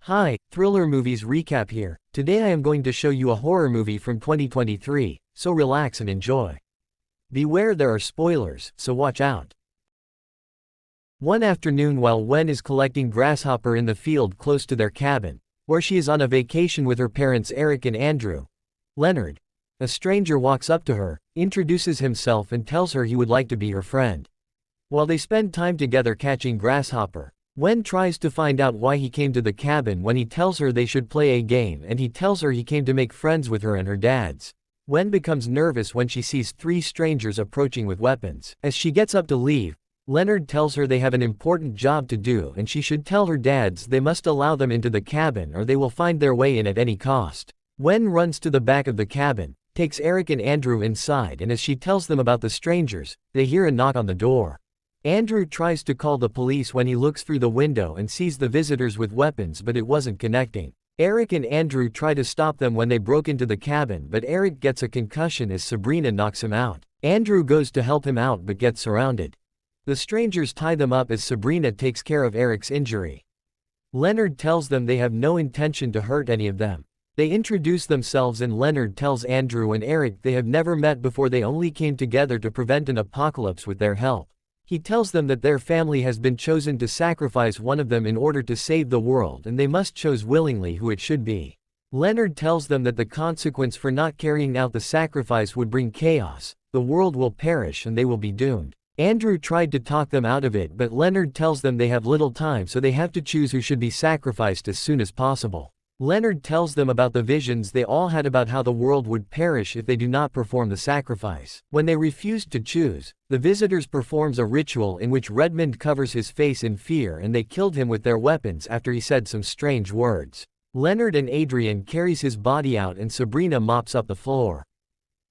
Hi, Thriller Movies Recap here. Today I am going to show you a horror movie from 2023, so relax and enjoy. Beware, there are spoilers, so watch out. One afternoon while Wen is collecting grasshopper in the field close to their cabin, where she is on a vacation with her parents Eric and Andrew, Leonard, a stranger, walks up to her, introduces himself and tells her he would like to be her friend. While they spend time together catching grasshopper, Wen tries to find out why he came to the cabin when he tells her they should play a game, and he tells her he came to make friends with her and her dads. Wen becomes nervous when she sees three strangers approaching with weapons. As she gets up to leave, Leonard tells her they have an important job to do and she should tell her dads they must allow them into the cabin or they will find their way in at any cost. Wen runs to the back of the cabin, takes Eric and Andrew inside, and as she tells them about the strangers, they hear a knock on the door. Andrew tries to call the police when he looks through the window and sees the visitors with weapons, but it wasn't connecting. Eric and Andrew try to stop them when they broke into the cabin, but Eric gets a concussion as Sabrina knocks him out. Andrew goes to help him out but gets surrounded. The strangers tie them up as Sabrina takes care of Eric's injury. Leonard tells them they have no intention to hurt any of them. They introduce themselves and Leonard tells Andrew and Eric they have never met before, they only came together to prevent an apocalypse with their help. He tells them that their family has been chosen to sacrifice one of them in order to save the world and they must choose willingly who it should be. Leonard tells them that the consequence for not carrying out the sacrifice would bring chaos, the world will perish and they will be doomed. Andrew tried to talk them out of it, but Leonard tells them they have little time, so they have to choose who should be sacrificed as soon as possible. Leonard tells them about the visions they all had about how the world would perish if they do not perform the sacrifice. When they refused to choose, the visitors performs a ritual in which Redmond covers his face in fear and they killed him with their weapons after he said some strange words. Leonard and Adrian carries his body out and Sabrina mops up the floor.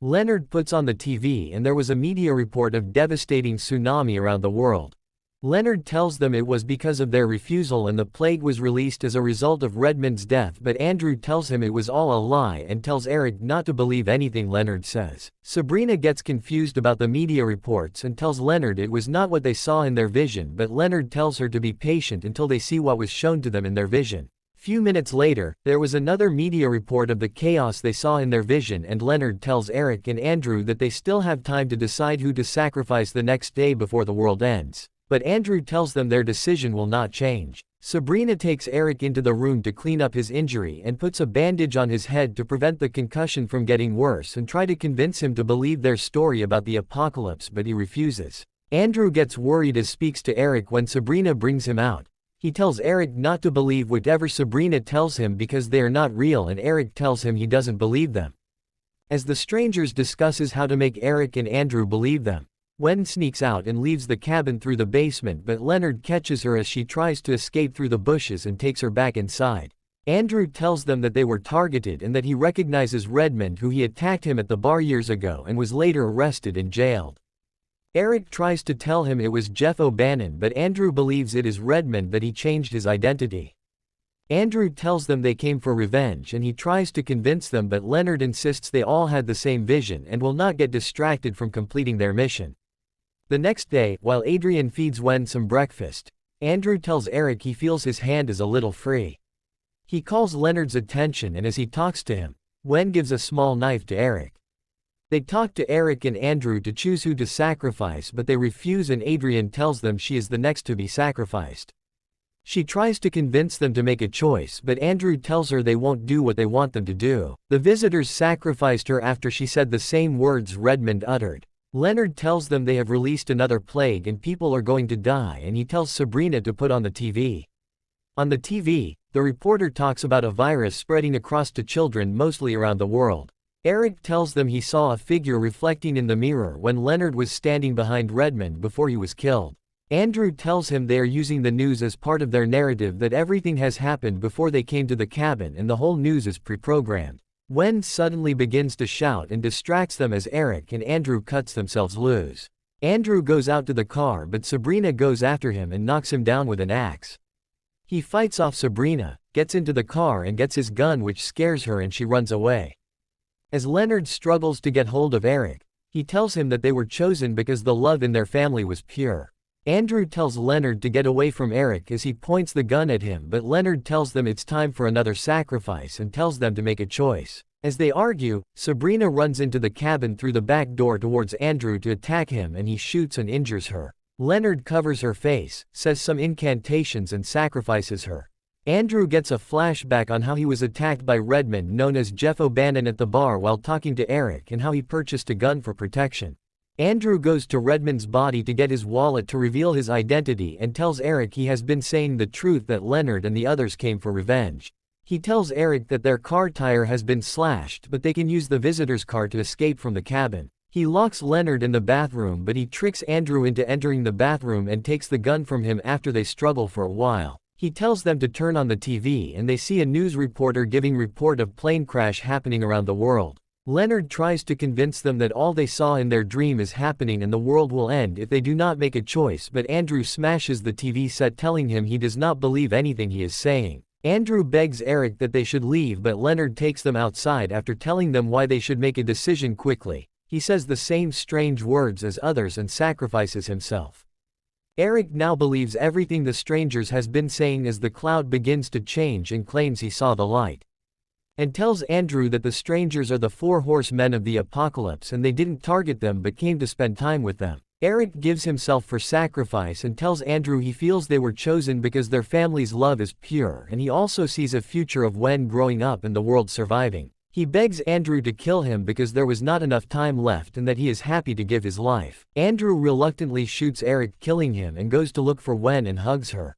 Leonard puts on the TV and there was a media report of devastating tsunami around the world. Leonard tells them it was because of their refusal and the plague was released as a result of Redmond's death, but Andrew tells him it was all a lie and tells Eric not to believe anything Leonard says. Sabrina gets confused about the media reports and tells Leonard it was not what they saw in their vision, but Leonard tells her to be patient until they see what was shown to them in their vision. Few minutes later, there was another media report of the chaos they saw in their vision, and Leonard tells Eric and Andrew that they still have time to decide who to sacrifice the next day before the world ends. But Andrew tells them their decision will not change. Sabrina takes Eric into the room to clean up his injury and puts a bandage on his head to prevent the concussion from getting worse and try to convince him to believe their story about the apocalypse, but he refuses. Andrew gets worried as speaks to Eric when Sabrina brings him out. He tells Eric not to believe whatever Sabrina tells him because they are not real, and Eric tells him he doesn't believe them. As the strangers discusses how to make Eric and Andrew believe them, Wen sneaks out and leaves the cabin through the basement, but Leonard catches her as she tries to escape through the bushes and takes her back inside. Andrew tells them that they were targeted and that he recognizes Redmond, who he attacked him at the bar years ago and was later arrested and jailed. Eric tries to tell him it was Jeff O'Bannon, but Andrew believes it is Redmond, that he changed his identity. Andrew tells them they came for revenge and he tries to convince them, but Leonard insists they all had the same vision and will not get distracted from completing their mission. The next day, while Adrian feeds Wen some breakfast, Andrew tells Eric he feels his hand is a little free. He calls Leonard's attention, and as he talks to him, Wen gives a small knife to Eric. They talk to Eric and Andrew to choose who to sacrifice, but they refuse and Adrian tells them she is the next to be sacrificed. She tries to convince them to make a choice, but Andrew tells her they won't do what they want them to do. The visitors sacrificed her after she said the same words Redmond uttered. Leonard tells them they have released another plague and people are going to die, and he tells Sabrina to put on the TV. On the TV, the reporter talks about a virus spreading across to children mostly around the world. Eric tells them he saw a figure reflecting in the mirror when Leonard was standing behind Redmond before he was killed. Andrew tells him they are using the news as part of their narrative, that everything has happened before they came to the cabin and the whole news is pre-programmed. Wen suddenly begins to shout and distracts them as Eric and Andrew cuts themselves loose. Andrew goes out to the car, but Sabrina goes after him and knocks him down with an axe. He fights off Sabrina, gets into the car and gets his gun, which scares her and she runs away. As Leonard struggles to get hold of Eric, he tells him that they were chosen because the love in their family was pure. Andrew tells Leonard to get away from Eric as he points the gun at him, but Leonard tells them it's time for another sacrifice and tells them to make a choice. As they argue, Sabrina runs into the cabin through the back door towards Andrew to attack him, and he shoots and injures her. Leonard covers her face, says some incantations and sacrifices her. Andrew gets a flashback on how he was attacked by Redmond, known as Jeff O'Bannon, at the bar while talking to Eric, and how he purchased a gun for protection. Andrew goes to Redmond's body to get his wallet to reveal his identity and tells Eric he has been saying the truth, that Leonard and the others came for revenge. He tells Eric that their car tire has been slashed, but they can use the visitor's car to escape from the cabin. He locks Leonard in the bathroom, but he tricks Andrew into entering the bathroom and takes the gun from him after they struggle for a while. He tells them to turn on the TV, and they see a news reporter giving report of plane crash happening around the world. Leonard tries to convince them that all they saw in their dream is happening and the world will end if they do not make a choice, but Andrew smashes the TV set, telling him he does not believe anything he is saying. Andrew begs Eric that they should leave, but Leonard takes them outside after telling them why they should make a decision quickly. He says the same strange words as others and sacrifices himself. Eric now believes everything the strangers has been saying as the cloud begins to change and claims he saw the light. And tells Andrew that the strangers are the 4 horsemen of the apocalypse and they didn't target them but came to spend time with them. Eric gives himself for sacrifice and tells Andrew he feels they were chosen because their family's love is pure, and he also sees a future of Wen growing up and the world surviving. He begs Andrew to kill him because there was not enough time left and that he is happy to give his life. Andrew reluctantly shoots Eric, killing him, and goes to look for Wen and hugs her.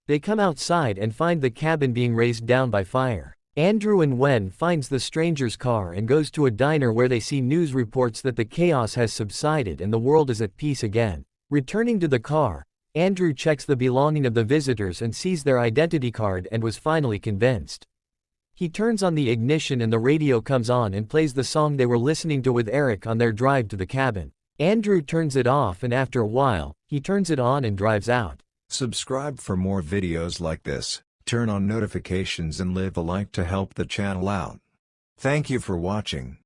They come outside and find the cabin being razed down by fire. Andrew and Wen finds the stranger's car and goes to a diner where they see news reports that the chaos has subsided and the world is at peace again. Returning to the car, Andrew checks the belonging of the visitors and sees their identity card and was finally convinced. He turns on the ignition and the radio comes on and plays the song they were listening to with Eric on their drive to the cabin. Andrew turns it off, and after a while, he turns it on and drives out. Subscribe for more videos like this. Turn on notifications and leave a like to help the channel out. Thank you for watching.